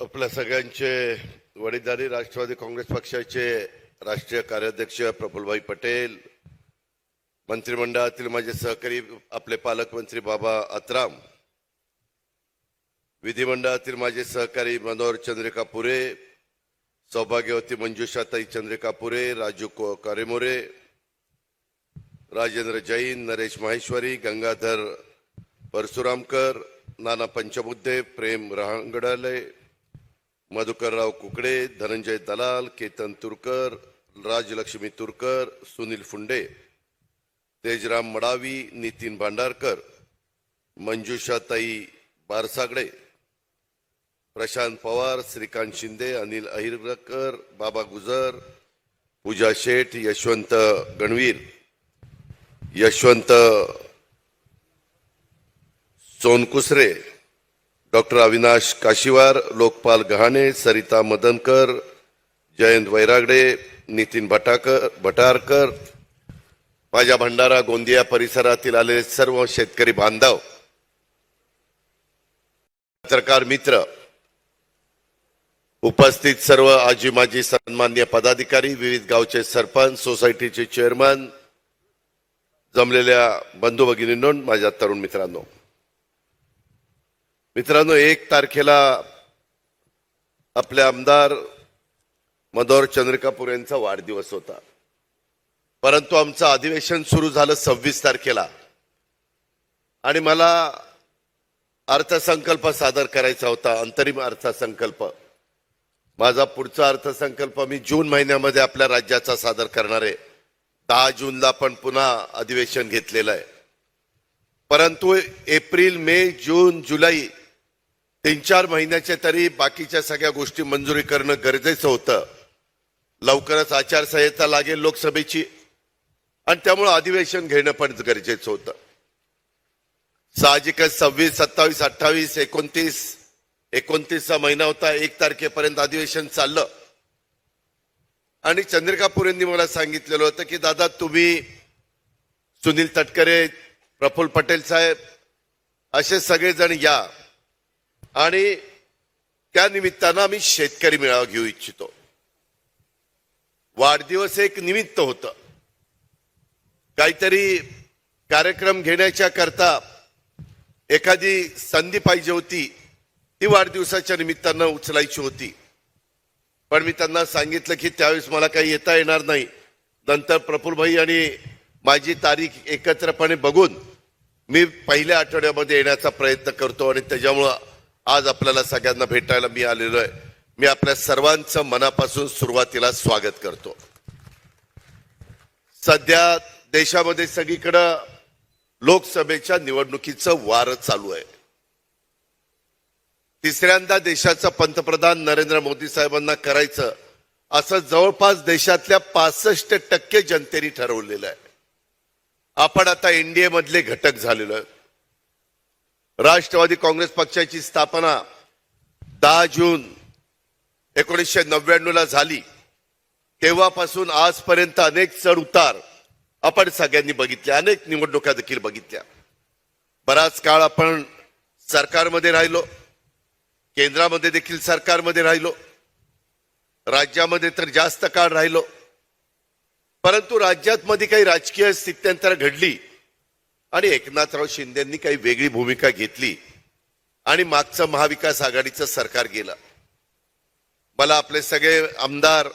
आपल्या सगळ्यांचे वडीलधारी राष्ट्रवादी काँग्रेस पक्षाचे राष्ट्रीय कार्याध्यक्ष प्रफुल्लभाई पटेल, मंत्रिमंडळातील माझे सहकारी आपले पालकमंत्री बाबा आत्राम, विधिमंडळातील माझे सहकारी मनोहर चंद्रिका पुरे, सौभाग्यवती मंजुषाताई चंद्रिका पुरे, राजू कारेमोरे, राजेंद्र जैन, नरेश माहेश्वरी, गंगाधर परशुरामकर, नाना पंचबुद्धे, प्रेम रहांगडाले, मधुकरराव कुकडे, धनंजय दलाल, केतन तुरकर, राजलक्ष्मी तुरकर, सुनील फुंडे, तेजराम मडावी, नितीन भांडारकर, मंजुषाताई बारसागडे, प्रशांत पवार, श्रीकांत शिंदे, अनिल अहिरकर, बाबा गुजर, पूजा शेठ, यशवंत गणवीर, यशवंत सोनकुसरे, डॉक्टर अविनाश काशीवार, लोकपाल गहाणे, सरिता मदनकर, जयंत वैरागडे, नितीन भटारकर, माझ्या भंडारा गोंदिया परिसरातील आलेले सर्व शेतकरी बांधव, पत्रकार मित्र, उपस्थित सर्व आजी माजी सन्मान्य पदाधिकारी, विविध गावचे सरपंच, सोसायटीचे चेअरमन, जमलेल्या बंधू भगिनींनो, माझ्या तरुण मित्रांनो, 1 तारखेला आपले आमदार मनोहर चंद्रिका पुरे यांचा वाढदिवस होता, परंतु आमचं अधिवेशन सुरू झालं 26 तारखेला आणि मला अर्थसंकल्प सादर करायचा होता, अंतरिम अर्थसंकल्प. माझा पुढचा अर्थसंकल्प मी जून महिन्यामध्ये आपल्या राज्याचा सादर करणार आहे. 10 जूनला आपण पुन्हा अधिवेशन घेतलेलं आहे, परंतु एप्रिल, मे, जून, जुलै 3-4 महिन्याचे तरी बाकीच्या सगळ्या गोष्टी मंजुरी करणं गरजेचं होतं. लवकरच आचारसंहिता लागेल लोकसभेची आणि त्यामुळे अधिवेशन घेणं पण गरजेचं होतं. साहजिकच 26, 27, 28, 29चा महिना होता. 1 तारखेपर्यंत अधिवेशन चाललं आणि चंद्रिका पुरेंनी मला सांगितलेलं होतं की दादा तुम्ही, सुनील तटकरे, प्रफुल्ल पटेल साहेब असे सगळेजण या आणि त्या निमित्तानं आम्ही शेतकरी मेळावा घेऊ इच्छितो. वाढदिवस एक निमित्त होतं, काहीतरी कार्यक्रम घेण्याच्या करता एखादी संधी पाहिजे होती, ती वाढदिवसाच्या निमित्तानं उचलायची होती. पण मी त्यांना सांगितलं की त्यावेळेस मला काही येता येणार नाही. नंतर प्रफुल्लभाई आणि माझी तारीख एकत्रपणे बघून मी पहिल्या आठवड्यामध्ये येण्याचा प्रयत्न करतो आणि त्याच्यामुळं आज आपल्याला सगळ्यांना भेटायला मी आलेलो आहे. मी आपल्या सर्वांचं मनापासून सुरुवातीला स्वागत करतो. सध्या देशामध्ये सगळीकडं लोकसभेच्या निवडणुकीचं वारं चालू आहे. तिसऱ्यांदा देशाचा पंतप्रधान नरेंद्र मोदी साहेबांना करायचं असं जवळपास देशातल्या 65% जनतेने ठरवलेलं आहे. आपण आता एनडीए मधले घटक झालेलो आहे. राष्ट्रवादी काँग्रेस पक्षाची स्थापना 10 जून 1999 ला झाली. तेव्हापासून आजपर्यंत अनेक चढ उतार आपण सगळ्यांनी बघितले, अनेक निवडणुका देखील बघितल्या. बराच काळ आपण सरकारमध्ये राहिलो, केंद्रामध्ये देखील सरकारमध्ये राहिलो, राज्यामध्ये तर जास्त काळ राहिलो. परंतु राज्यात मध्ये काही राजकीय स्थित्यंतर घडली आणि एकनाथराव शिंदेंनी काही वेगळी भूमिका घेतली आणि मागचं महाविकास आघाडीचं सरकार गेलं. मला आपले सगळे आमदार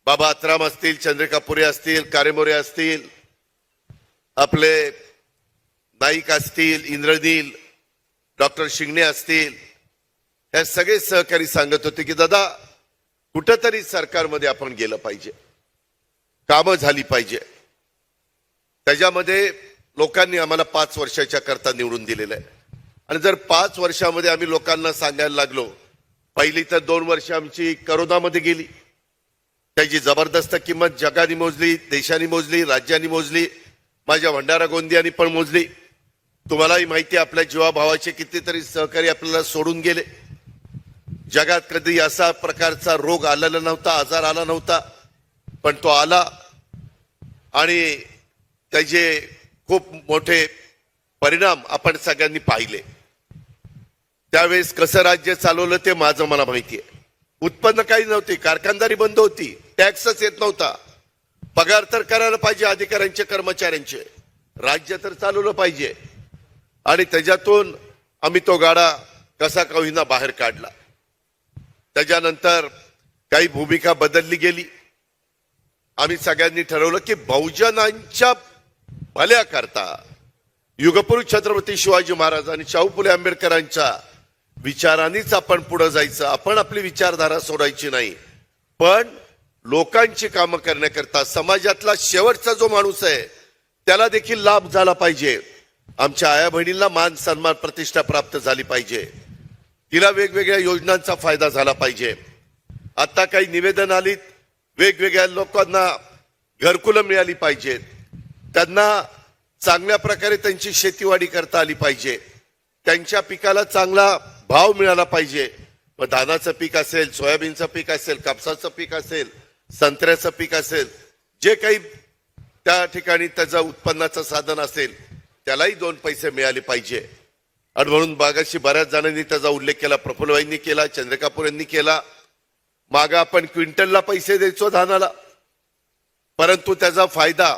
बाबा आत्राम असतील, चंद्रिका पुरे असतील, कारेमोरे असतील, आपले नाईक असतील, इंद्रनील, डॉक्टर शिंगणे असतील, हे सगळे सहकारी सांगत होते की दादा कुठंतरी सरकारमध्ये आपण गेलं पाहिजे, कामं झाली पाहिजे. त्याच्यामध्ये लोकांनी आम्हाला 5 वर्षाच्या करता निवडून दिलेलं आहे आणि जर 5 वर्षामध्ये आम्ही लोकांना सांगायला लागलो, पहिली तर 2 वर्ष आमची करोनामध्ये गेली, त्याची जबरदस्त किंमत जगाने मोजली, देशाने मोजली, राज्यांनी मोजली, माझ्या भंडारा गोंदियानी पण मोजली. तुम्हालाही माहिती, आपल्या जीवाभावाचे कितीतरी सहकारी आपल्याला सोडून गेले. जगात कधी असा प्रकारचा रोग आलेला नव्हता, आजार आला नव्हता, पण तो आला आणि त्याचे खूप मोठे परिणाम आपण सगळ्यांनी पाहिले. त्यावेळेस कसं राज्य चालवलं ते माझं मला माहिती आहे. उत्पन्न काही नव्हती, कारखानदारी बंद होती, टॅक्सच येत नव्हता. पगार तर करायला पाहिजे अधिकाऱ्यांचे कर्मचाऱ्यांचे, राज्य तर चालवलं पाहिजे. आणि त्याच्यातून आम्ही तो गाडा कसा का होईना बाहेर काढला. त्याच्यानंतर काही भूमिका बदलली गेली. आम्ही सगळ्यांनी ठरवलं की बहुजनांच्या भल्याकरता युगपुरुष छत्रपती शिवाजी महाराज आणि शाहू फुले आंबेडकरांच्या विचारांनीच आपण पुढे जायचं. आपण आपली विचारधारा सोडायची नाही, पण लोकांची कामं करण्याकरता समाजातला शेवटचा जो माणूस आहे त्याला देखील लाभ झाला पाहिजे. आमच्या आया बहिणींना मान सन्मान प्रतिष्ठा प्राप्त झाली पाहिजे, तिला वेगवेगळ्या योजनांचा फायदा झाला पाहिजे. आता काही निवेदन आलीत, वेगवेगळ्या लोकांना घरकुलं मिळाली पाहिजेत, त्यांना चांगल्या प्रकारे त्यांची शेतीवाडी करता आली पाहिजे, त्यांच्या पिकाला चांगला भाव मिळाला पाहिजे. मग धानाचं पीक असेल, सोयाबीनचं पीक असेल, कापसाचं पीक असेल, संत्र्याचं पीक असेल, जे काही त्या ठिकाणी त्याचं उत्पन्नाचं साधन असेल त्यालाही 2 पैसे मिळाले पाहिजे. आणि म्हणून मागाशी बऱ्याच जणांनी त्याचा उल्लेख केला, प्रफुल्लबाईंनी केला, चंद्रकापूर यांनी केला. मागं आपण क्विंटलला पैसे द्यायचो धानाला, परंतु त्याचा फायदा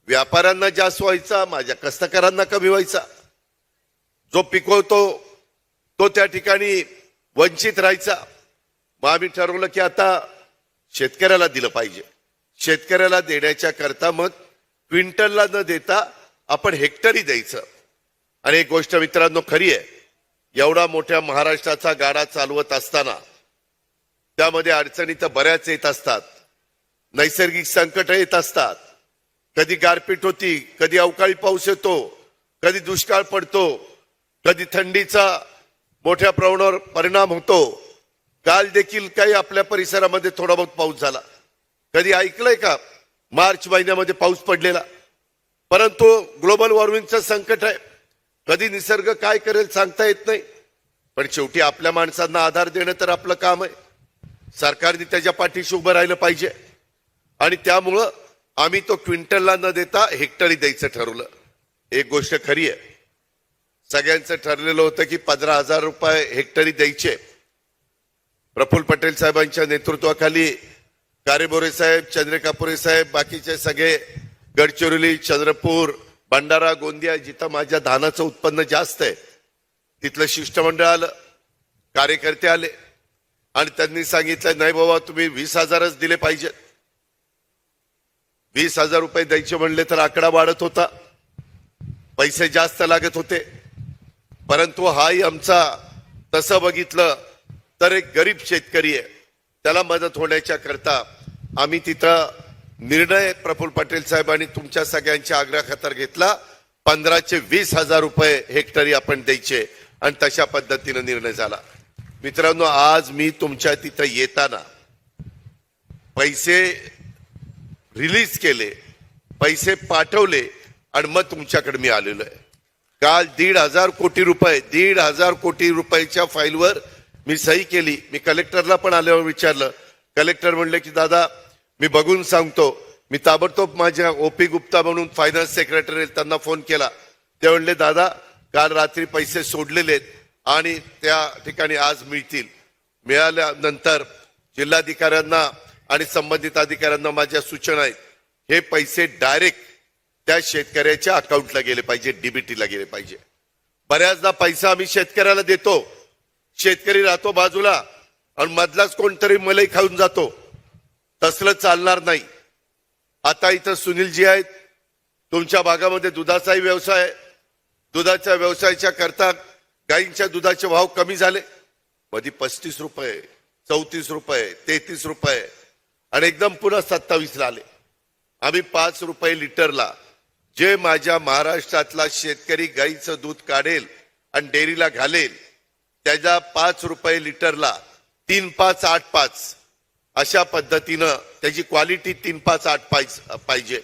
व्यापाऱ्यांना जास्त व्हायचा, माझ्या कष्टकऱ्यांना कमी व्हायचा. जो पिकवतो तो त्या ठिकाणी वंचित राहायचा. मग आम्ही ठरवलं की आता शेतकऱ्याला दिलं पाहिजे. शेतकऱ्याला देण्याच्या करता मग क्विंटलला न देता आपण हेक्टरी द्यायचं. आणि एक गोष्ट मित्रांनो खरी आहे, एवढा मोठ्या महाराष्ट्राचा गाडा चालवत असताना त्यामध्ये अडचणी तर बऱ्याच येत असतात, नैसर्गिक संकट येत असतात. कधी गारपीट होती, कधी अवकाळी पाऊस येतो, कधी दुष्काळ पडतो, कधी थंडीचा मोठ्या प्रमाणावर परिणाम होतो. काल देखील काही आपल्या परिसरामध्ये थोडा बहुत पाऊस झाला. कधी ऐकलंय का मार्च महिन्यामध्ये पाऊस पडलेला? परंतु ग्लोबल वॉर्मिंगचं संकट आहे, कधी निसर्ग काय करेल सांगता येत नाही. पण शेवटी आपल्या माणसांना आधार देणं तर आपलं काम आहे. सरकारने त्याच्या पाठीशी उभं राहिलं पाहिजे. आणि त्यामुळं आम्ही तो क्विंटलला न देता हेक्टरी द्यायचं ठरवलं. एक गोष्ट खरी आहे, सगळ्यांचं ठरलेलं होतं की 15,000 रुपये हेक्टरी द्यायचे. प्रफुल्ल पटेल साहेबांच्या नेतृत्वाखाली कारेबोरे साहेब, चंद्रकापुरे साहेब, बाकीचे सगळे गडचिरोली, चंद्रपूर, भंडारा, गोंदिया जिथं माझ्या धानाचं उत्पन्न जास्त आहे तिथलं शिष्टमंडळ आलं, कार्यकर्ते आले आणि त्यांनी सांगितलं नाही बाबा तुम्ही 20,000च दिले पाहिजेत. 20,000 रुपये द्यायचे म्हणले तर आकडा वाढत होता, पैसे जास्त लागत होते. परंतु हाही आमचा तसं बघितलं तर एक गरीब शेतकरी आहे, त्याला मदत होण्याच्या करता आम्ही तिथं निर्णय प्रफुल्ल पटेल साहेबांनी तुमच्या सगळ्यांच्या आग्रहाखातर घेतला. 15,000 ते 20,000 रुपये हेक्टरी आपण द्यायचे आणि तशा पद्धतीनं निर्णय झाला. मित्रांनो, आज मी तुमच्या तिथं येताना पैसे रिलीज केले, पैसे पाठवले आणि मग तुमच्याकडे मी आलेलो आहे. काल 1,500 कोटी रुपये 1,500 कोटी रुपयाच्या फाईलवर मी सही केली. मी कलेक्टरला पण आल्यावर विचारलं, कलेक्टर म्हणले की दादा मी बघून सांगतो. मी ताबडतोब माझ्या ओपी गुप्ता म्हणून फायनान्स सेक्रेटरी त्यांना फोन केला. ते म्हणले दादा काल रात्री पैसे सोडलेले आहेत आणि त्या ठिकाणी आज मिळतील. मिळाल्यानंतर जिल्हाधिकाऱ्यांना आणि संबंधित अधिकाऱ्यांना माझ्या सूचना आहेत, हे पैसे डायरेक्ट त्या शेतकऱ्याच्या अकाउंटला गेले पाहिजे, डीबीटीला गेले पाहिजे. बऱ्याचदा पैसा आम्ही शेतकऱ्याला देतो, शेतकरी राहतो बाजूला आणि मधलाच कोणतरी मलाई खाऊन जातो. तसलं चालणार नाही. आता इथं सुनीलजी आहेत, तुमच्या भागामध्ये दुधाचाही व्यवसाय आहे. दुधाच्या व्यवसायाच्या करता गाईंच्या दुधाचे भाव कमी झाले. मध्ये 35 रुपये, 34 रुपये, 33 रुपये आणि एकदम पुन्हा 27ला आले. आम्ही 5 रुपये लिटरला जे माझ्या महाराष्ट्रातला शेतकरी गाईचं दूध काढेल आणि डेअरीला घालेल त्याच्या 5 रुपये लिटरला 3-5-8-5 अशा पद्धतीनं त्याची क्वालिटी 3-5-8 पाहिजे.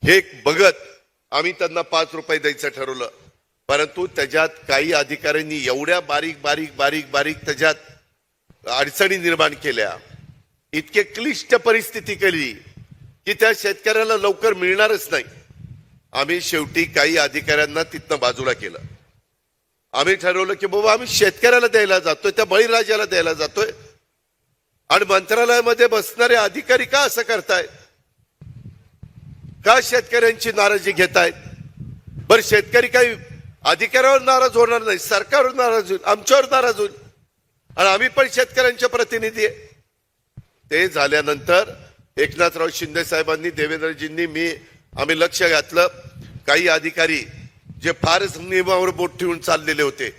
हे बघत आम्ही त्यांना 5 रुपये द्यायचं ठरवलं. परंतु त्याच्यात काही अधिकाऱ्यांनी एवढ्या बारीक बारीक बारीक बारीक त्याच्यात अडचणी निर्माण केल्या, इतके क्लिष्ट परिस्थिती केली की त्या शेतकऱ्याला लवकर मिळणारच नाही. आम्ही शेवटी काही अधिकाऱ्यांना तिथनं बाजूला केलं. आम्ही ठरवलं की बाबा आम्ही शेतकऱ्याला द्यायला जातोय, त्या बळीराजाला द्यायला जातोय, आणि मंत्रालयामध्ये बसणारे अधिकारी का असं करतायत? का शेतकऱ्यांची नाराजी घेतायत? बरं, शेतकरी काही अधिकाऱ्यावर नाराज होणार नाही, सरकारवर नाराज होईल, आमच्यावर नाराज होईल, आणि आम्ही पण शेतकऱ्यांचे प्रतिनिधी आहे. ते झाल्यानंतर एकनाथराव शिंदे साहेबांनी, देवेंद्रजींनी, आम्ही लक्ष घातलं. काही अधिकारी जे फारच नियमावर बोट ठेवून चाललेले होते,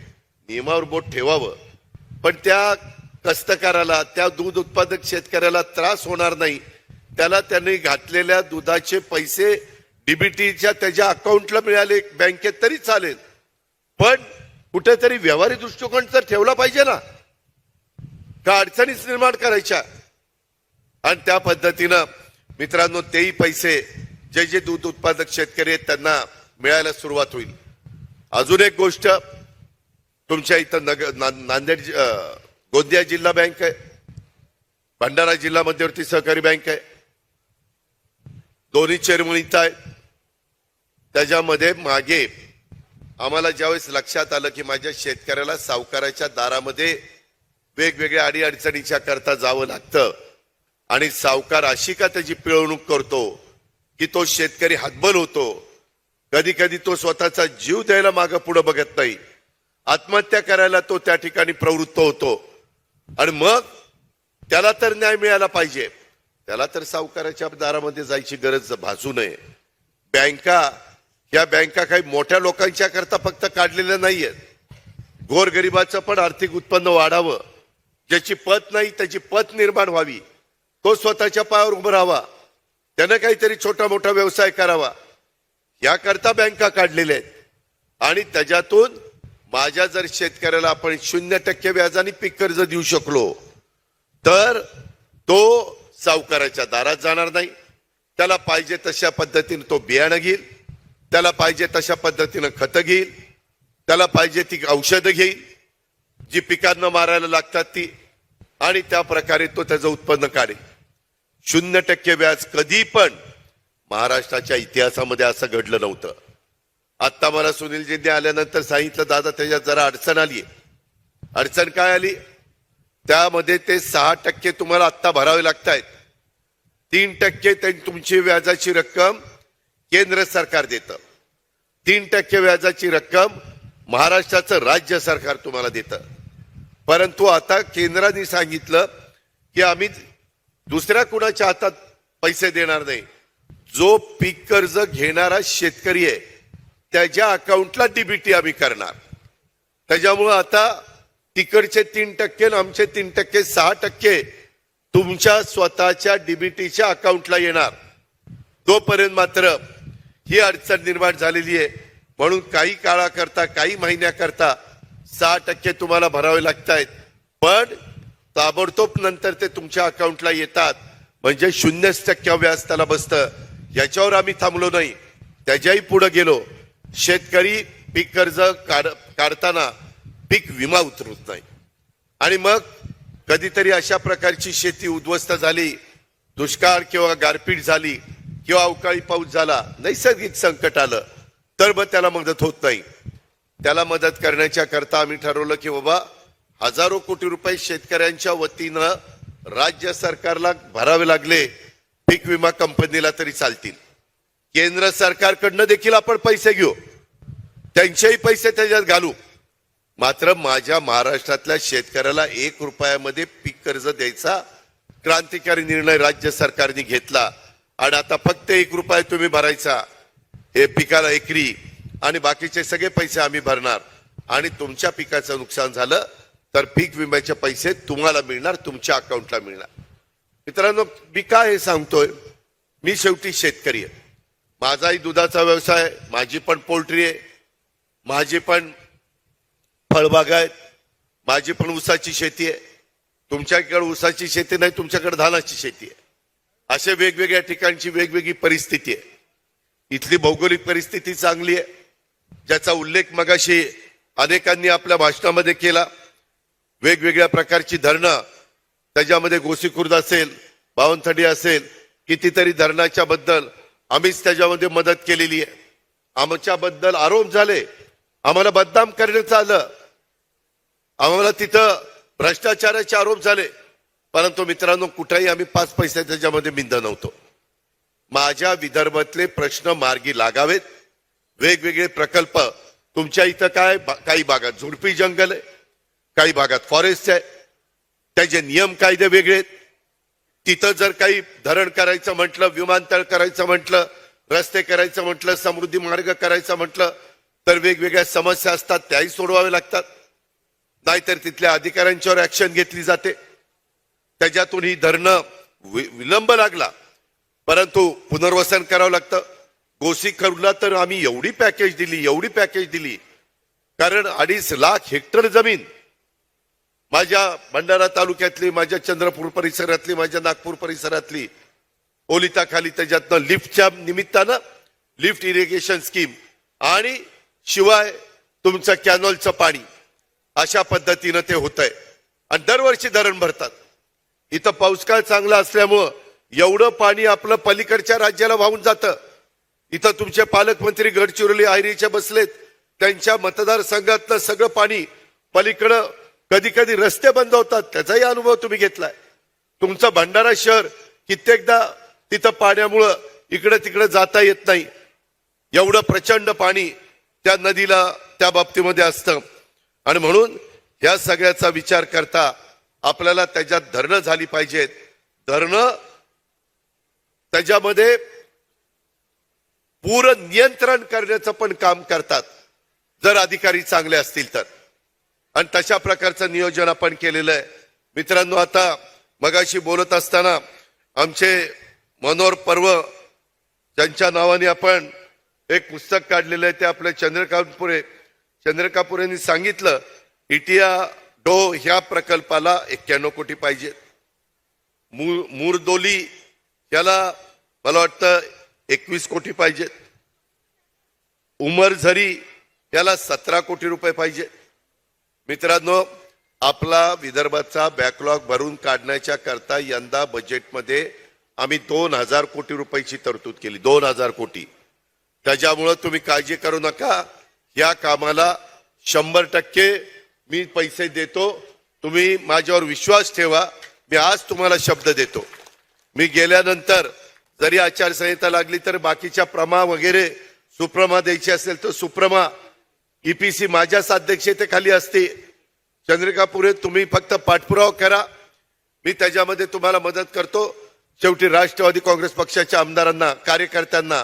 नियमावर बोट ठेवावं, पण त्या कष्टकऱ्याला, त्या दूध उत्पादक शेतकऱ्याला त्रास होणार नाही, त्याला त्यांनी घातलेल्या दुधाचे पैसे डीबीटीच्या त्याच्या अकाउंटला मिळाले बँकेत तरी चालेल, पण कुठेतरी व्यवहारिक दृष्टिकोन तर ठेवला पाहिजे ना, का अडचणीच निर्माण करायच्या? आणि त्या पद्धतीनं मित्रांनो, तेही पैसे जे जे दूध उत्पादक शेतकरी आहेत त्यांना मिळायला सुरुवात होईल. अजून एक गोष्ट, तुमच्या इथं नांदेड गोंदिया जिल्हा बँक आहे, भंडारा जिल्हा मध्यवर्ती सहकारी बँक आहे, दोन्ही चेअरमन इथं आहेत. त्याच्यामध्ये मागे आम्हाला ज्यावेळेस लक्षात आलं की माझ्या शेतकऱ्याला सावकाराच्या दारामध्ये वेगवेगळ्या अडीअडचणीच्या करता जावं लागतं, आणि सावकार अशी का त्याची पिळवणूक करतो की तो शेतकरी हतबल होतो, कधी कधी तो स्वतःचा जीव द्यायला मागं पुढे बघत नाही, आत्महत्या करायला तो त्या ठिकाणी प्रवृत्त होतो, आणि मग त्याला तर न्याय मिळाला पाहिजे, त्याला तर सावकाराच्या दारामध्ये जायची गरज भासू नये. या बँका काही मोठ्या लोकांच्या करता फक्त काढलेल्या नाहीयेत, गोरगरिबाचं पण आर्थिक उत्पन्न वाढावं, ज्याची पत नाही त्याची पत निर्माण व्हावी, तो स्वतःच्या पायावर उभं राहावा, त्यानं काहीतरी छोटा मोठा व्यवसाय करावा, याकरता बँका काढलेल्या आहेत. आणि त्याच्यातून माझ्या जर शेतकऱ्याला आपण 0% व्याजाने पीक कर्ज देऊ शकलो तर तो सावकाराच्या दारात जाणार नाही, त्याला पाहिजे तशा पद्धतीने तो बियाणं घेईल, त्याला पाहिजे तशा पद्धतीनं खतं घेईल, त्याला पाहिजे ती औषधं घेईल जी पिकांना मारायला लागतात ती, आणि त्या प्रकारे तो त्याचं उत्पन्न काढेल. 0% व्याज कधी पण महाराष्ट्राच्या इतिहासामध्ये असं घडलं नव्हतं. आता मला सुनीलजींनी आल्यानंतर सांगितलं, दादा त्याच्यात जरा अडचण आली. अडचण काय आली? त्यामध्ये ते 6% तुम्हाला आत्ता भरावे लागतायत, 3% तुमची व्याजाची रक्कम केंद्र सरकार देतं, 3% व्याजाची रक्कम महाराष्ट्राचं राज्य सरकार तुम्हाला देतं. परंतु आता केंद्राने सांगितलं की आम्ही दुसऱ्या कुणाच्या हातात पैसे देणार नाही, जो पीक कर्ज घेणारा शेतकरी आहे त्याच्या अकाउंटला डीबीटी आम्ही करणार. त्याच्यामुळं आता तिकडचे 3% आणि आमचे 3%, 6% तुमच्या स्वतःच्या डीबीटीच्या अकाउंटला येणार. तोपर्यंत मात्र ही अडचण निर्माण झालेली आहे, म्हणून काही काळाकरता, काही महिन्याकरता 6% तुम्हाला भरावे लागतायत, पण ताबडतोब नंतर ते तुमच्या अकाउंटला येतात, म्हणजे 0% व्याज त्याला बसतं. याच्यावर आम्ही थांबलो नाही, त्याच्याही पुढे गेलो. शेतकरी पीक कर्ज काढताना पीक विमा उतरवत नाही, आणि मग कधीतरी अशा प्रकारची शेती उद्ध्वस्त झाली, दुष्काळ किंवा गारपीट झाली किंवा अवकाळी पाऊस झाला, नैसर्गिक संकट आलं, तर मग त्याला मदत होत नाही. त्याला मदत करण्याच्या करता आम्ही ठरवलं की बाबा हजारो कोटी रुपये शेतकऱ्यांच्या वतीनं राज्य सरकारला भरावे लागले, पीक विमा कंपनीला तरी चालतील, केंद्र सरकारकडनं देखील आपण पैसे घेऊ, त्यांचेही पैसे त्याच्यात घालू, मात्र माझ्या महाराष्ट्रातल्या शेतकऱ्याला 1 रुपयामध्ये पीक कर्ज द्यायचा क्रांतिकारी निर्णय राज्य सरकारने घेतला. आणि आता फक्त 1 रुपया तुम्ही भरायचा, हे पिकाला एकरी, आणि बाकीचे सगळे पैसे आम्ही भरणार, आणि तुमच्या पिकाचं नुकसान झालं तर पीक विम्याचे पैसे तुम्हाला मिळणार, तुमच्या अकाउंटला मिळणार. मित्रांनो, मी काय हे सांगतोय, मी शेवटी शेतकरी आहे, माझाही दुधाचा व्यवसाय आहे, माझी पण पोल्ट्री आहे, माझी पण फळबाग आहेत, माझी पण ऊसाची शेती आहे. तुमच्याकडे ऊसाची शेती नाही, तुमच्याकडे धानाची शेती आहे. असे वेगवेगळ्या ठिकाणची वेगवेगळी परिस्थिती आहे. इथली भौगोलिक परिस्थिती चांगली आहे, ज्याचा उल्लेख मगाशी अनेकांनी आपल्या भाषणामध्ये केला. वेगवेगळ्या प्रकारची धरणं, त्याच्यामध्ये गोसीखुर्द असेल, बावनथडी असेल, कितीतरी धरणाच्या बद्दल आम्हीच त्याच्यामध्ये मदत केलेली आहे. आमच्याबद्दल आरोप झाले आम्हाला बदनाम करण्यात आलं, आम्हाला तिथं भ्रष्टाचाराचे आरोप झाले, परंतु मित्रांनो कुठेही आम्ही 5 पैसे त्याच्यामध्ये मिंद नव्हतो. माझ्या विदर्भातले प्रश्न मार्गी लागावेत, वेगवेगळे प्रकल्प. तुमच्या इथं काय काही भागात झुडपी जंगल आहे, काही भागात फॉरेस्ट आहे, त्याचे नियम कायदे वेगळे आहेत. तिथं जर काही धरण करायचं म्हटलं, विमानतळ करायचं म्हटलं, रस्ते करायचं म्हटलं, समृद्धी मार्ग करायचं म्हटलं तर वेगवेगळ्या समस्या असतात, त्याही सोडवावे लागतात. नाहीतर तिथल्या अधिकाऱ्यांच्यावर ऍक्शन घेतली जाते. त्याच्यातून ही धरणं विलंब लागला, परंतु पुनर्वसन करावं लागतं. गोसीखुर्दला तर आम्ही एवढी पॅकेज दिली, कारण 2.5 लाख हेक्टर जमीन माझ्या भंडारा तालुक्यातली, माझ्या चंद्रपूर परिसरातली, माझ्या नागपूर परिसरातली ओलिताखाली, त्याच्यातनं लिफ्टच्या निमित्तानं लिफ्ट इरिगेशन स्कीम आणि शिवाय तुमचं कॅनॉलचं पाणी, अशा पद्धतीनं ते होत आहे. आणि दरवर्षी धरण भरतात. इथं पाऊसकाळ चांगला असल्यामुळं एवढं पाणी आपलं पलीकडच्या राज्याला वाहून जातं. इथं तुमचे पालकमंत्री गडचिरोली आयरीचे बसलेत, त्यांच्या मतदारसंघातलं सगळं पाणी पलीकडं, कधी कधी रस्ते बंद होतात, त्याचाही अनुभव तुम्ही घेतलाय. तुमचं भंडारा शहर कित्येकदा तिथं पाण्यामुळं इकडे तिकडे जाता येत नाही, एवढं प्रचंड पाणी त्या नदीला त्या बाबतीमध्ये असतं. आणि म्हणून या सगळ्याचा विचार करता आपल्याला त्याच्यात धरणं झाली पाहिजेत. धरणं त्याच्यामध्ये पूर्ण नियंत्रण करण्याचं पण काम करतात, जर अधिकारी चांगले असतील तर. आणि तशा प्रकारचं नियोजन आपण केलेलं आहे. मित्रांनो, आता मगाशी बोलत असताना आमचे मनोहर पर्व त्यांच्या नावाने आपण एक पुस्तक काढलेलं आहे, ते आपले चंद्रकापुरेंनी सांगितलं. इटिया डो ह्या प्रकल्पाला 91 कोटी पाहिजे. मुरदोली याला मला वाटतं 21 कोटी पाहिजेत. उमरझरी याला 17 कोटी रुपये पाहिजे. मित्रांनो, आपला विदर्भाचा बॅकलॉग भरून काढण्याच्या करता यंदा बजेटमध्ये आम्ही 2000 कोटी रुपयाची तरतूद केली. 2000 कोटी. त्याच्यामुळं तुम्ही काळजी करू नका, या कामाला 100% मी पैसे देतो. तुम्ही माझ्यावर विश्वास ठेवा. मी आज तुम्हाला शब्द देतो, मी गेल्यानंतर जरी आचारसंहिता लागली तर बाकीच्या प्रमा वगैरे सुप्रमा द्यायची असेल तर सुप्रमा, ईपीसी माझ्याच अध्यक्षतेखाली असते. चंद्रिकापुरे तुम्ही फक्त पाठपुरावा करा, मी त्याच्यामध्ये तुम्हाला मदत करतो. शेवटी राष्ट्रवादी काँग्रेस पक्षाच्या आमदारांना, कार्यकर्त्यांना,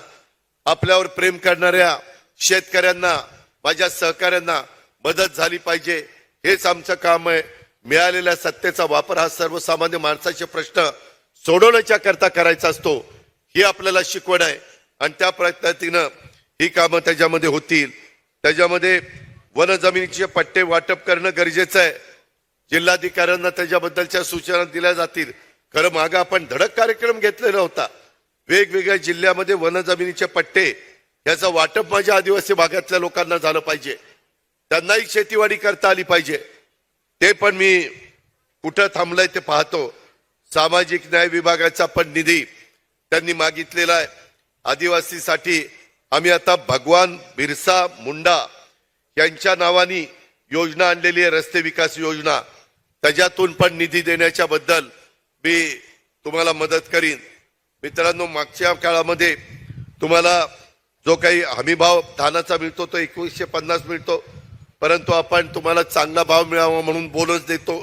आपल्यावर प्रेम करणाऱ्या शेतकऱ्यांना, माझ्या सहकाऱ्यांना मदत झाली पाहिजे, हेच आमचं काम आहे. मिळालेल्या सत्तेचा वापर हा सर्वसामान्य माणसाचे प्रश्न सोडवण्याच्या करता करायचा असतो, ही आपल्याला शिकवण आहे. आणि त्या पद्धतीनं ही कामं त्याच्यामध्ये होतील. त्याच्यामध्ये वन जमिनीचे पट्टे वाटप करणं गरजेचं आहे. जिल्हाधिकाऱ्यांना त्याच्याबद्दलच्या सूचना दिल्या जातील. खरं मागं आपण धडक कार्यक्रम घेतलेला होता. वेगवेगळ्या जिल्ह्यामध्ये वन जमिनीचे पट्टे याचं वाटप माझ्या आदिवासी भागातल्या लोकांना झालं पाहिजे, त्यांनाही शेतीवाडी करता आली पाहिजे. ते पण मी कुठं थांबलंय ते पाहतो. सामाजिक न्याय विभागाचा पण निधी त्यांनी मागितलेला आहे. आदिवासीसाठी आम्ही आता भगवान बिरसा मुंडा यांच्या नावाने योजना आणलेली आहे, रस्ते विकास योजना. त्याच्यातून पण निधी देण्याच्या बद्दल मी तुम्हाला मदत करीन. मित्रांनो, मागच्या काळामध्ये तुम्हाला जो काही हमीभाव धानाचा मिळतो तो 2150 मिळतो, परंतु आपण तुम्हाला चांगला भाव मिळावा म्हणून बोनस देतो.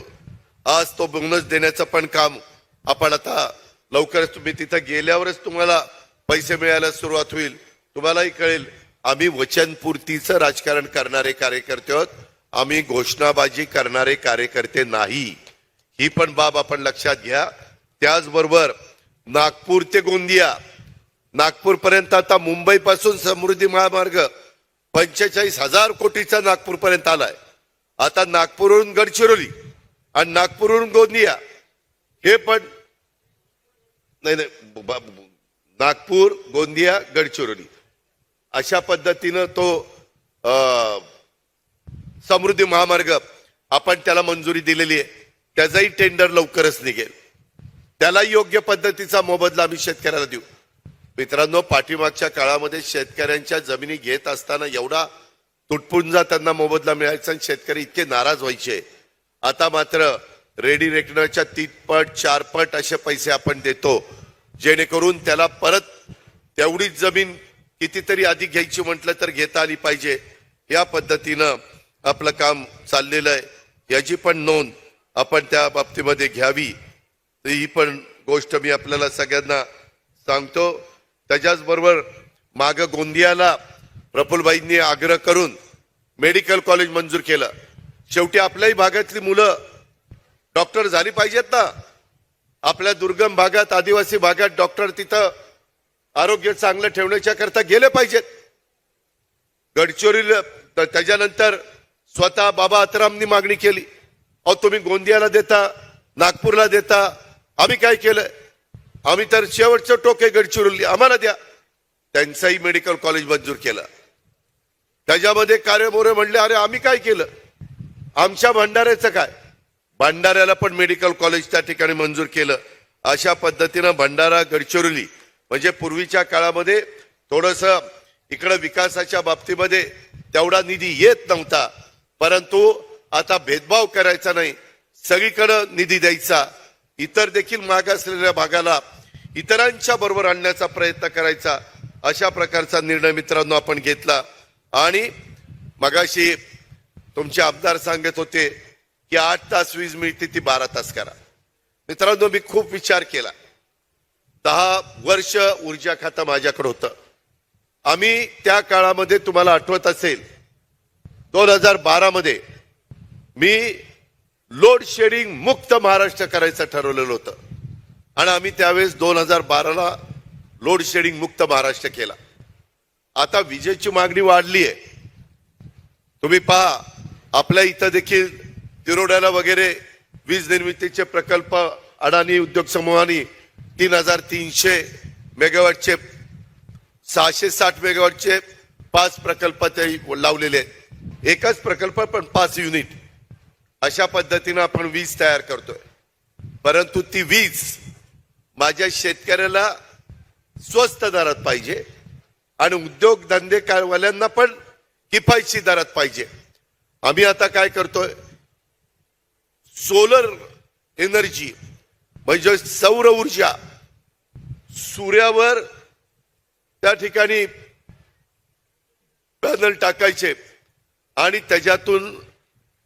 आज तो बोनस देण्याचं पण काम आपण आता लवकरच, तुम्ही तिथं गेल्यावरच तुम्हाला पैसे मिळायला सुरुवात होईल. तुम्हालाही कळेल, आम्ही वचनपूर्तीचं राजकारण करणारे कार्यकर्ते आहोत, आम्ही घोषणाबाजी करणारे कार्यकर्ते नाही. ही पण बाब आपण लक्षात घ्या. त्याचबरोबर नागपूर ते गोंदिया, नागपूर पर्यंत आता मुंबई पासून समृद्धी महामार्ग 45,000 कोटीचा नागपूर पर्यंत आलाय. आता नागपूरवरून गडचिरोली आणि नागपूरवरून गोंदिया हे पण नाही, नागपूर, गोंदिया, गडचिरोली अशा पद्धतीनं तो समृद्धी महामार्ग आपण त्याला मंजुरी दिलेली आहे. त्याचाही टेंडर लवकरच निघेल. त्याला योग्य पद्धतीचा मोबदला आम्ही शेतकऱ्याला देऊ. मित्रांनो, पाठीमागच्या काळामध्ये शेतकऱ्यांच्या जमिनी घेत असताना एवढा तुटपुंजा त्यांना मोबदला मिळायचा आणि शेतकरी इतके नाराज व्हायचे. आता मात्र रेडी रेकनरच्या 3 पट 4 पट असे पैसे आपण देतो, जेणेकरून त्याला परत तेवढीच जमीन कितीतरी अधिक घ्यायची म्हटलं तर घेता आली पाहिजे. या पद्धतीनं आपलं काम चाललेलं आहे. याची पण नोंद आपण त्या बाबतीमध्ये घ्यावी. ही पण गोष्ट मी आपल्याला सगळ्यांना सांगतो. त्याच्याचबरोबर माग गोंदियाला प्रफुल्लभाईंनी आग्रह करून मेडिकल कॉलेज मंजूर केलं. शेवटी आपल्याही भागातली मुलं डॉक्टर झाली पाहिजेत ना. आपल्या दुर्गम भागात, आदिवासी भागात डॉक्टर तिथं आरोग्य चांगलं ठेवण्याच्या करता गेले पाहिजेत. गडचिरोलीला त्याच्यानंतर स्वतः बाबा आत्रामनी मागणी केली, अहो तुम्ही गोंदियाला देता, नागपूरला देता, आम्ही काय केलं? आम्ही तर शेवटचं टोक आहे गडचिरोली, आम्हाला द्या. त्यांचंही मेडिकल कॉलेज मंजूर केलं. त्याच्यामध्ये कार्यमोरे म्हणले, अरे आम्ही काय केलं, आमच्या भंडाऱ्याचं काय? भंडाऱ्याला पण मेडिकल कॉलेज त्या ठिकाणी मंजूर केलं. अशा पद्धतीनं भंडारा गडचिरोली म्हणजे पूर्वीच्या काळामध्ये थोडस इकडं विकासाच्या बाबतीमध्ये तेवढा निधी येत नव्हता, परंतु आता भेदभाव करायचा नाही, सगळीकडे निधी द्यायचा. इतर देखील मागासलेल्या भागाला इतरांच्या बरोबर आणण्याचा प्रयत्न करायचा. अशा प्रकारचा निर्णय मित्रांनो आपण घेतला. आणि मगाशी तुमचे आमदार सांगत होते की 8 तास वीज मिळते ती 12 तास करा. मित्रांनो मी खूप विचार केला. 10 वर्ष ऊर्जा खातं माझ्याकडे होतं. आम्ही त्या काळामध्ये तुम्हाला आठवत असेल 2012 मध्ये मी लोड शेडिंग मुक्त महाराष्ट्र करायचं ठरवलेलं होतं आणि आम्ही त्यावेळेस 2012ला लोड शेडिंग मुक्त महाराष्ट्र केला. आता विजेची मागणी वाढली आहे. तुम्ही पहा आपल्या इथं देखील तिरोड्याला वगैरे वीज निर्मितीचे प्रकल्प अडाणी उद्योग समूहाने 3300 मेगावॉटचे 660 मेगावॉटचे 5 प्रकल्प ते लावलेले आहेत. एकच प्रकल्प पण 5 युनिट. अशा पद्धतीनं आपण वीज तयार करतोय. परंतु ती वीज माझ्या शेतकऱ्याला स्वस्त दरात पाहिजे आणि उद्योग धंदेवाल्यांना पण किफायतशीर दरात पाहिजे. आम्ही आता काय करतोय, सोलर एनर्जी म्हणजे सौर ऊर्जा, सूर्यावर त्या ठिकाणी पॅनल टाकायचे आणि त्याच्यातून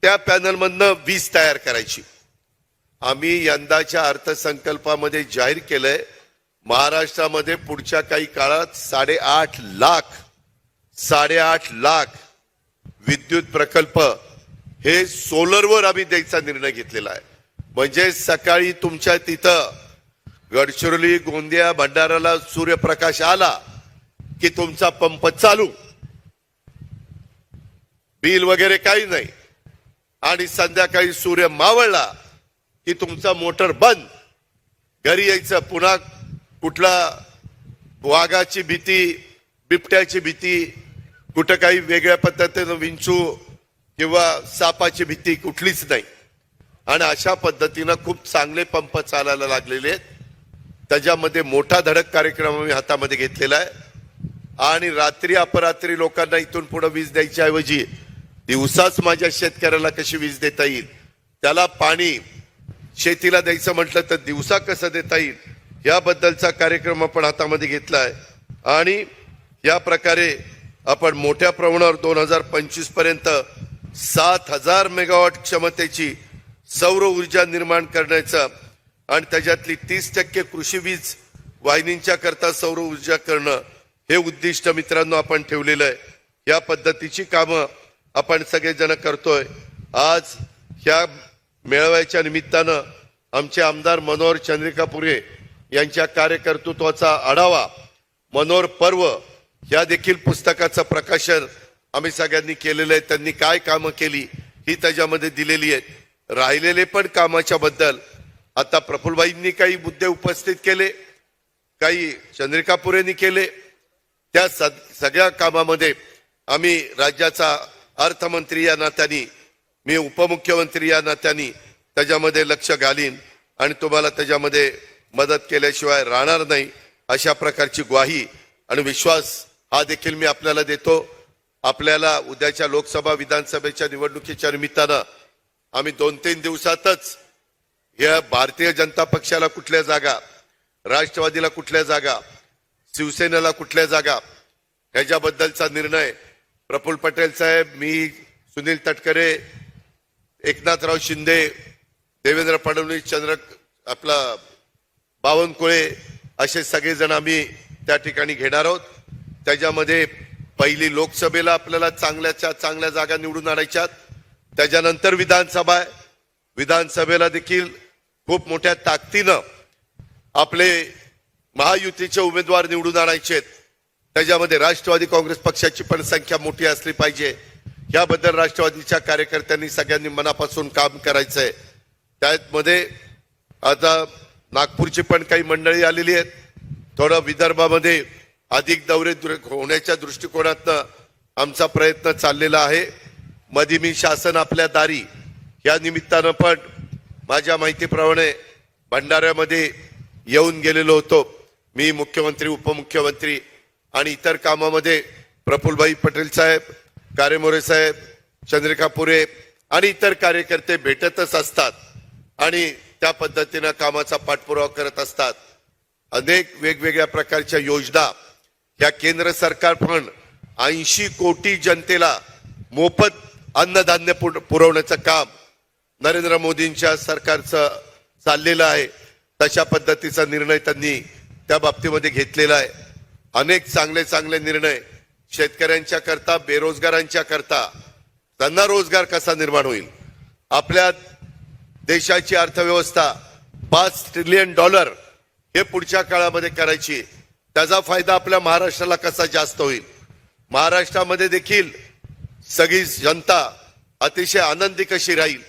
त्या पॅनलमधनं वीज तयार करायची. आम्ही यंदाच्या अर्थसंकल्पामध्ये जाहीर केलंय महाराष्ट्रामध्ये पुढच्या काही काळात 8.5 लाख विद्युत प्रकल्प हे सोलरवर आम्ही द्यायचा निर्णय घेतलेला आहे. म्हणजे सकाळी तुमच्या तिथं गडचिरोली, गोंदिया, भंडाराला सूर्यप्रकाश आला की तुमचा पंप चालू, बिल वगैरे काही नाही. आणि संध्याकाळी सूर्य मावळला की तुमचा मोटर बंद. घरी यायचं, पुन्हा कुठला वाघाची भीती, बिबट्याची भीती, कुठं काही वेगळ्या पद्धतीनं विंचू किंवा सापाची भीती कुठलीच नाही. आणि अशा पद्धतीनं खूप चांगले पंप चालायला लागलेले आहेत. त्याच्यामध्ये मोठा धडक कार्यक्रम आम्ही हातामध्ये घेतलेला आहे. आणि रात्री अपरात्री लोकांना इथून पुढे वीज द्यायच्या ऐवजी दिवसाच माझ्या शेतकऱ्याला कशी वीज देता येईल, त्याला पाणी शेतीला द्यायचं म्हटलं तर दिवसा कसं देता येईल, याबद्दलचा कार्यक्रम आपण हातामध्ये घेतला आहे. आणि या प्रकारे आपण मोठ्या प्रमाणावर 2025 पर्यंत 7000 मेगावॉट क्षमतेची सौर ऊर्जा निर्माण करण्याचं आणि त्याच्यातली 30% कृषी वीज वाहिनींच्या करता सौर ऊर्जा करणं हे उद्दिष्ट मित्रांनो आपण ठेवलेलं आहे. या पद्धतीची कामं आपण सगळेजण करतोय. आज ह्या मेळाव्याच्या निमित्तानं आमचे आमदार मनोहर चंद्रिकापुरे यांच्या कार्यकर्तृत्वाचा आढावा, मनोहर पर्व या देखील पुस्तकाचं प्रकाशन आम्ही सगळ्यांनी केलेलं आहे. त्यांनी काय कामं केली ही त्याच्यामध्ये दिलेली आहेत. राहिलेले पण कामाच्या बद्दल आता प्रफुल्लभाईंनी काही मुद्दे उपस्थित केले, काही चंद्रिकापुरेंनी केले. त्या सगळ्या कामामध्ये आम्ही राज्याचा अर्थमंत्री या नात्याने, मी उपमुख्यमंत्री या नात्याने त्याच्यामध्ये लक्ष घालीन आणि तुम्हाला त्याच्यामध्ये मदत केल्याशिवाय राहणार नाही, अशा प्रकारची ग्वाही आणि विश्वास हा देखील मी आपल्याला देतो. आपल्याला उद्याच्या लोकसभा विधानसभेच्या निवडणुकीच्या निमित्तानं आम्ही 2-3 दिवसातच या भारतीय जनता पक्षाला कुठल्या जागा, राष्ट्रवादीला कुठल्या जागा, शिवसेनेला कुठल्या जागा ह्याच्याबद्दलचा निर्णय प्रफुल्ल पटेल साहेब, मी, सुनील तटकरे, एकनाथराव शिंदे, देवेंद्र फडणवीस, आपला बावनकुळे असे सगळेजण आम्ही त्या ठिकाणी घेणार आहोत. त्याच्यामध्ये पहिली लोकसभेला आपल्याला चांगल्याच्या चांगल्या जागा निवडून आणायच्यात. त्याच्यानंतर विधानसभा आहे. विधानसभेला देखील खूप मोठ्या ताकदीनं आपले महायुतीचे उमेदवार निवडून आणायचे. त्याच्यामध्ये राष्ट्रवादी काँग्रेस पक्षाची पण संख्या मोठी असली पाहिजे. याबद्दल राष्ट्रवादीच्या कार्यकर्त्यांनी सगळ्यांनी मनापासून काम करायचंय. त्यामध्ये आता नागपूरची पण काही मंडळी आलेली आहेत. थोडं विदर्भामध्ये अधिक दौरे होण्याच्या दृष्टिकोनातनं आमचा प्रयत्न चाललेला आहे. मध्ये मी शासन आपल्या दारी या निमित्तानं पण माझ्या माहितीप्रमाणे भंडाऱ्यामध्ये येऊन गेलेलो होतो. मी, मुख्यमंत्री, उपमुख्यमंत्री आणि इतर कामामध्ये प्रफुल्लभाई पटेल साहेब, कारेमोरे साहेब, चंद्रिका पुरे आणि इतर कार्यकर्ते भेटतच असतात आणि त्या पद्धतीनं कामाचा पाठपुरावा करत असतात. अनेक वेगवेगळ्या प्रकारच्या योजना या केंद्र सरकार पण 80 कोटी जनतेला मोफत अन्नधान्य पुरवण्याचं काम नरेंद्र मोदींच्या सरकारचं चाललेलं आहे. तशा पद्धतीचा निर्णय त्यांनी त्या बाबतीमध्ये घेतलेला आहे. अनेक चांगले चांगले निर्णय शेतकऱ्यांच्या करता, बेरोजगारांच्या करता, त्यांना रोजगार कसा निर्माण होईल, आपल्या देशाची अर्थव्यवस्था $5 ट्रिलियन हे पुढच्या काळामध्ये करायची, त्याचा फायदा आपल्या महाराष्ट्राला कसा जास्त होईल, महाराष्ट्रामध्ये देखील सगळी जनता अतिशय आनंदी कशी राहील,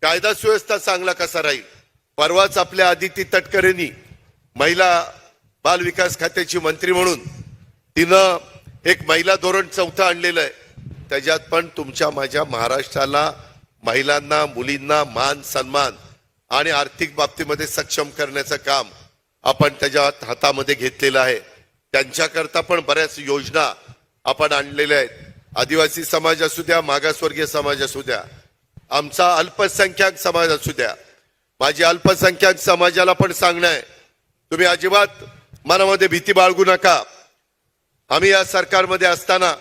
कायदा सुव्यवस्था चांगला कसा राहील. परवाच आपल्या आदिती तटकरेंनी महिला बाल विकास खात्याची मंत्री म्हणून तिनं एक महिला धोरण 4थं आणलेलं आहे. त्याच्यात पण तुमच्या माझ्या महाराष्ट्राला महिलांना, मुलींना मान सन्मान आणि आर्थिक बाबतीमध्ये सक्षम करण्याचं काम आपण त्याच्या हातामध्ये घेतलेलं आहे. त्यांच्याकरता पण बऱ्याच योजना आपण आणलेल्या आहेत. आदिवासी समाज असू द्या, मागासवर्गीय समाज असू द्या, आमचा अल्पसंख्याक समाज असू द्या, माझी अल्पसंख्याक समाजाला पण सांगणं आहे, तुम्ही अजिबात मनामध्ये भीती बाळगू नका. आम्ही या सरकारमध्ये असताना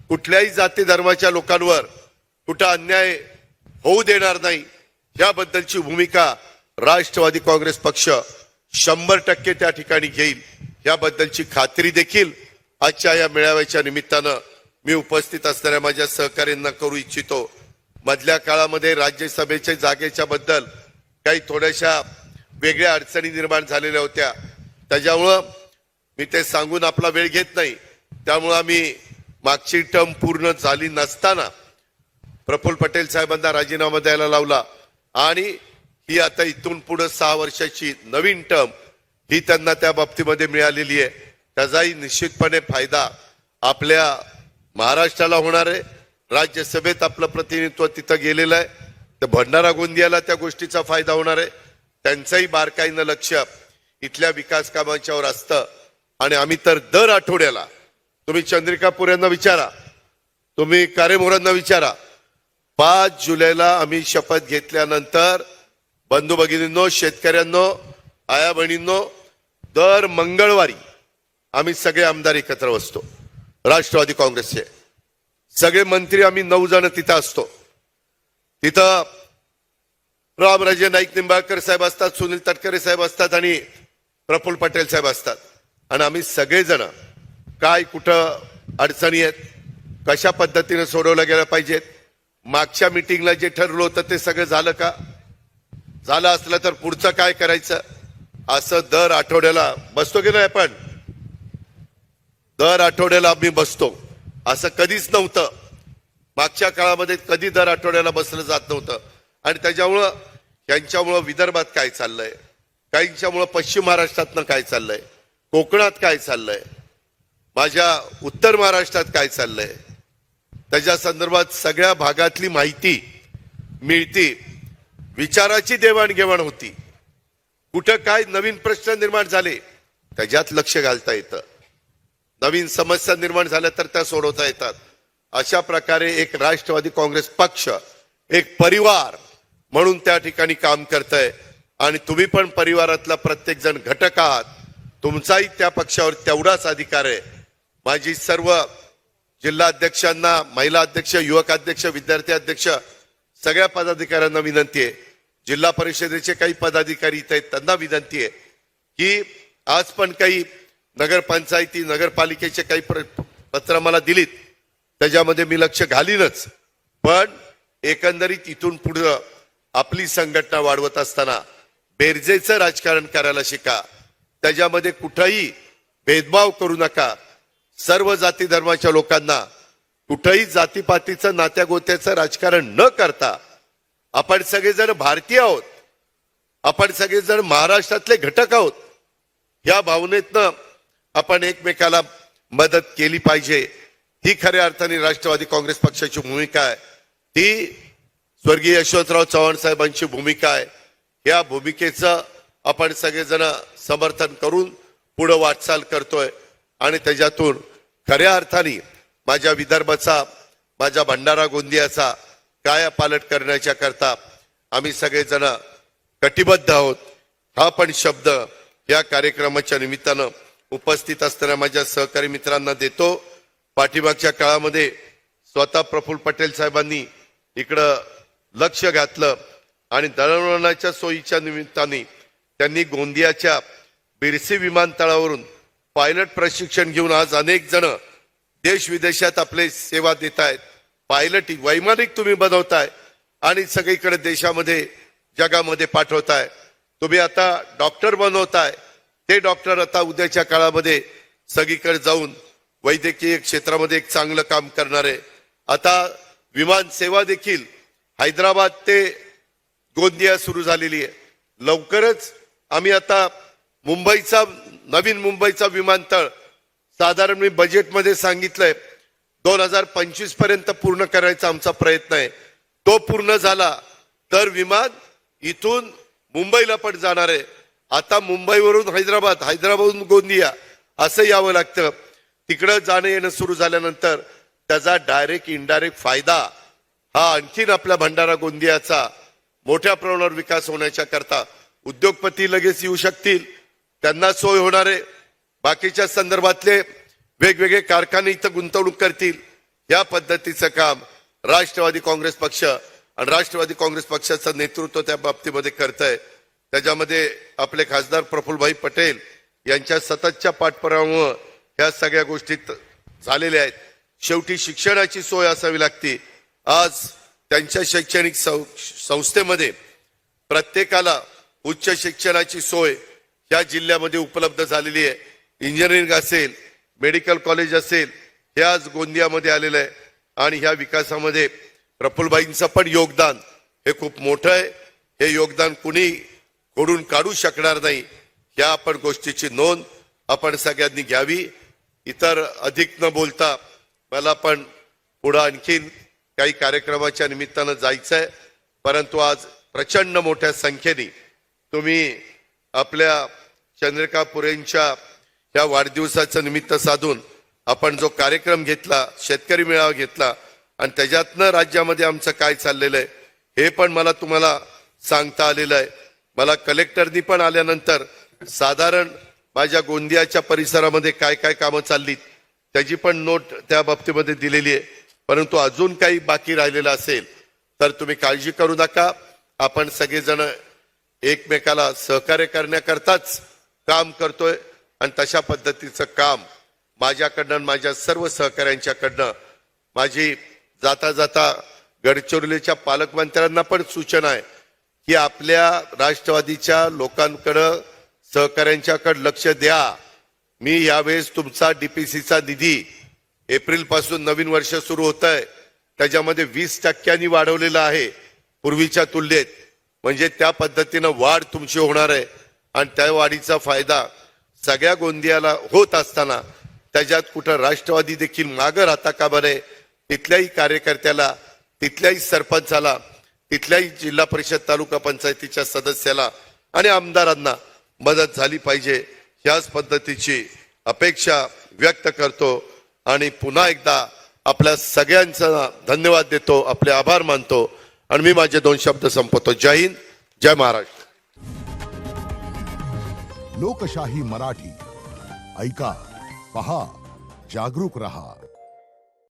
कुठल्याही जाती धर्माच्या लोकांवर कुठं अन्याय होऊ देणार नाही, याबद्दलची भूमिका राष्ट्रवादी काँग्रेस पक्ष 100% त्या ठिकाणी घेईल. याबद्दलची खात्री देखील आजच्या या मेळाव्याच्या निमित्तानं मी उपस्थित असणाऱ्या माझ्या सहकार्यांना करू इच्छितो. मधल्या काळामध्ये राज्यसभेच्या जागेच्या बद्दल काही थोड्याशा वेगळ्या अडचणी निर्माण झालेल्या होत्या. त्याच्यामुळं मी ते सांगून आपला वेळ घेत नाही. त्यामुळं आम्ही मागची टर्म पूर्ण झाली नसताना प्रफुल्ल पटेल साहेबांना राजीनामा द्यायला लावला आणि ही आता इथून पुढे 6 वर्षाची नवीन टर्म ही त्यांना त्या बाबतीमध्ये मिळालेली आहे. त्याचाही निश्चितपणे फायदा आपल्या महाराष्ट्राला होणार आहे. राज्यसभेत आपलं प्रतिनिधित्व तिथं गेलेलं आहे, तर भंडारा गोंदियाला त्या गोष्टीचा फायदा होणार आहे. त्यांचंही बारकाईनं लक्ष इथल्या विकास कामांच्यावर असतं आणि आम्ही तर दर आठवड्याला, तुम्ही चंद्रिका पुरेंना विचारा, तुम्ही कारेमोरांना विचारा, 5 जुलैला आम्ही शपथ घेतल्यानंतर बंधू भगिनींनो, शेतकऱ्यांनो, आया बहिणींनो, दर मंगळवारी आम्ही सगळे आमदार एकत्र बसतो. राष्ट्रवादी काँग्रेसचे सगळे मंत्री आम्ही 9 जण तिथं असतो. तिथं रामराजे नाईक निंबाळकर साहेब असतात, सुनील तटकरे साहेब असतात आणि प्रफुल्ल पटेल साहेब असतात. आणि आम्ही सगळेजण काय कुठं अडचणी आहेत, कशा पद्धतीने सोडवल्या गेल्या पाहिजेत, मागच्या मीटिंगला जे ठरलं होतं ते सगळं झालं का, झालं असलं तर पुढचं काय करायचं, असं दर आठवड्याला बसतो की नाही आपण. दर आठवड्याला आम्ही बसतो. असं कधीच नव्हतं मागच्या काळामध्ये, कधी दर आठवड्याला बसलं जात नव्हतं. आणि त्याच्यामुळं यांच्यामुळं विदर्भात काय चाललंय, काहींच्यामुळं पश्चिम महाराष्ट्रातनं काय चाललंय, कोकणात काय चाललंय, माझ्या उत्तर महाराष्ट्रात काय चाललंय, त्याच्या संदर्भात सगळ्या भागातली माहिती मिळती. विचाराची देवाणघेवाण होती. कुठं काय नवीन प्रश्न निर्माण झाले त्याच्यात लक्ष घालता येतं. नवीन समस्या निर्माण झाल्या तर त्या सोडवता येतात. अशा प्रकारे एक राष्ट्रवादी काँग्रेस पक्ष एक परिवार म्हणून त्या ठिकाणी काम करतंय आणि तुम्ही पण परिवारातला प्रत्येक जण घटक आहात. तुमचाही त्या पक्षावर तेवढाच अधिकार आहे. माझी सर्व जिल्हा अध्यक्षांना, महिला अध्यक्ष, युवक अध्यक्ष, विद्यार्थी अध्यक्ष सगळ्या पदाधिकाऱ्यांना विनंती आहे. जिल्हा परिषदेचे काही पदाधिकारी इथे आहेत त्यांना विनंती आहे की आज पण काही नगरपंचायती नगरपालिकेचे काही पत्र मला दिलीत त्याच्यामध्ये मी लक्ष घालीनच, पण एकंदरीत इथून पुढे आपली संघटना वाढवत असताना बेरजेचं राजकारण करायला शिका. त्याच्यामध्ये कुठेही भेदभाव करू नका. सर्व जाती धर्माच्या लोकांना कुठेही जातीपातीचं नात्यागोत्याचं राजकारण न करता आपण सगळेजण भारतीय आहोत, आपण सगळेजण महाराष्ट्रातले घटक आहोत, या भावनेतनं आपण एकमेकाला मदत केली पाहिजे. ही खऱ्या अर्थाने राष्ट्रवादी काँग्रेस पक्षाची भूमिका आहे. ती स्वर्गीय यशवंतराव चव्हाण साहेबांची भूमिका आहे. या भूमिकेचं आपण सगळेजण समर्थन करून पुढे वाटचाल करतोय आणि त्याच्यातून खऱ्या अर्थाने माझ्या विदर्भाचा, माझ्या भंडारा गोंदियाचा कायापालट करण्याच्या करता आम्ही सगळेजण कटिबद्ध आहोत. हा पण शब्द या कार्यक्रमाच्या निमित्तानं उपस्थित असणाऱ्या माझ्या सहकारी मित्रांना देतो. पाठीमागच्या काळामध्ये स्वतः प्रफुल्ल पटेल साहेबांनी इकडं लक्ष घातलं आणि दळणवळणाच्या सोयीच्या निमित्ताने त्यांनी गोंदियाच्या बिरसी विमानतळावरून पायलट प्रशिक्षण घेऊन आज अनेक जण देश विदेशात आपले सेवा देत आहेत. पायलट वैमानिक तुम्ही बनवताय आणि सगळीकडे देशामध्ये जगामध्ये पाठवताय. तुम्ही आता डॉक्टर बनवताय. ते डॉक्टर आता उद्याच्या काळामध्ये सगळीकडे जाऊन वैद्यकीय क्षेत्रामध्ये एक चांगलं काम करणार आहे. आता विमान सेवा देखील हैदराबाद ते गोंदिया सुरू झालेली आहे. लवकरच आम्ही आता नवीन मुंबईचा विमानतळ साधारण मी बजेटमध्ये सांगितलंय 2025 पर्यंत पूर्ण करायचा आमचा प्रयत्न आहे. तो पूर्ण झाला तर विमान इथून मुंबईला पण जाणार आहे. आता मुंबईवरून हैदराबाद, हैदराबादवरून गोंदिया असं यावं लागतं. तिकडं जाणं येणं सुरू झाल्यानंतर त्याचा डायरेक्ट इनडायरेक्ट फायदा हा आणखीन आपल्या भंडारा गोंदियाचा मोठ्या प्रमाणावर विकास होण्याच्या करता उद्योगपती लगेच येऊ शकतील, त्यांना सोय होणार आहे. बाकीच्या संदर्भातले वेगवेगळे कारखाने इथं गुंतवणूक करतील. या पद्धतीचं काम राष्ट्रवादी काँग्रेस पक्ष आणि राष्ट्रवादी काँग्रेस पक्षाचं नेतृत्व त्या बाबतीमध्ये करतंय. त्याच्यामध्ये आपले खासदार प्रफुल्लभाई पटेल यांच्या सततच्या पाठपुराव्यामुळे ह्या सगळ्या गोष्टी झालेल्या आहेत. शेवटी शिक्षणाची सोय असावी लागते. आज त्यांच्या शैक्षणिक संस्थेमध्ये प्रत्येकाला उच्च शिक्षणाची सोय या जिल्ह्यामध्ये उपलब्ध झालेली आहे. इंजिनिअरिंग असेल, मेडिकल कॉलेज असेल, हे आज गोंदियामध्ये आलेलं आहे आणि ह्या विकासामध्ये प्रफुल्लभाईंचं पण योगदान हे खूप मोठं आहे. हे योगदान कुणी खोडून काढू शकणार नाही. या आपण गोष्टीची नोंद आपण सगळ्यांनी घ्यावी. इतर अधिक न बोलता मला पण पुढे आणखीन काही कार्यक्रमाच्या निमित्तानं जायचं आहे, परंतु आज प्रचंड मोठ्या संख्येने तुम्ही आपल्या चंद्रिका पुरेंच्या या वाढदिवसाचं निमित्त साधून आपण जो कार्यक्रम घेतला, शेतकरी मेळावा घेतला आणि त्याच्यातनं राज्यामध्ये आमचं काय चाललेलं आहे हे पण मला तुम्हाला सांगता आलेलं आहे. मला कलेक्टरनी पण आल्यानंतर साधारण माझ्या गोंदियाच्या परिसरामध्ये काय काय कामं चाललीत त्याची पण नोट त्या बाबतीमध्ये दिलेली आहे. परंतु अजून काही बाकी राहिलेलं असेल तर तुम्ही काळजी करू नका. आपण सगळेजण एकमेकाला सहकार्य करण्याकरताच काम करतोय आणि तशा पद्धतीचं काम माझ्याकडनं, माझ्या सर्व सहकाऱ्यांच्याकडनं माझी जाता जाता गडचिरोलीच्या पालकमंत्र्यांना पण सूचना आहे की आपल्या राष्ट्रवादीच्या लोकांकडं, सहकाऱ्यांच्याकडे लक्ष द्या. मी यावेळेस तुमचा डीपीसीचा निधी एप्रिल पासून नवीन वर्ष सुरू होत आहे त्याच्यामध्ये 20% वाढवलेला आहे पूर्वीच्या तुलनेत. म्हणजे त्या पद्धतीनं वाढ तुमची होणार आहे आणि त्या वाढीचा फायदा सगळ्या गोंदियाला होत असताना त्याच्यात कुठं राष्ट्रवादी देखील मागं राहता का बरे. तिथल्याही कार्यकर्त्याला, तिथल्याही सरपंचाला, तिथल्याही जिल्हा परिषद तालुका पंचायतीच्या सदस्याला आणि आमदारांना मदत झाली पाहिजे. ह्याच पद्धतीची अपेक्षा व्यक्त करतो आणि पुन्हा एकदा आपल्या सगळ्यांचा धन्यवाद देतो, आपले आभार मानतो आणि मी माझे 2 शब्द संपवतो. जय हिंद, जय महाराष्ट्र. लोकशाही मराठी ऐका, पहा, जागरूक रहा.